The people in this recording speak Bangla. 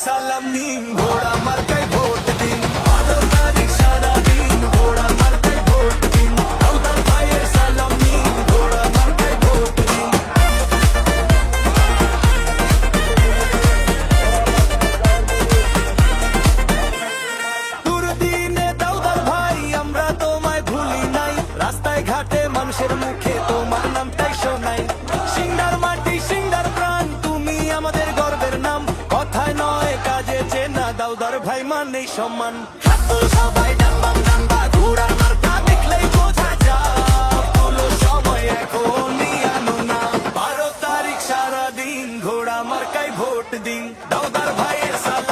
সালাম নিন, ঘোড়া মার্কায় ভোট দিন। 12 তারিখ সারাদিন ঘোড়া মার্কায় ভোট দিন। দাউদার ভাইয়ের সালাম নিন, ঘোড়া মার্কায় ভোট দিন। দুর্দিনে দাউদার ভাই আমরা তোমায় ভুলি নাই, রাস্তায় ঘাটে মানুষের মুখে তোমার নামটাই শোনাই। সিংড়ার মাটি সিংড়ার প্রাণ, তুমি আমাদের গর্বের নাম। কথায় নয় কাজে চেনা দাউদার ভাই মানেই সম্মান। ছাত্র সবাই ডাম্বাম ডাম্বা, ঘোড়ার মার্কা দেখলেই বোঝা যায়। তুলো সময় এখনই আনো না, 12 তারিখ সারাদিন ঘোড়া মার্কায় ভোট দিন। দাউদার ভাইয়ের সালাম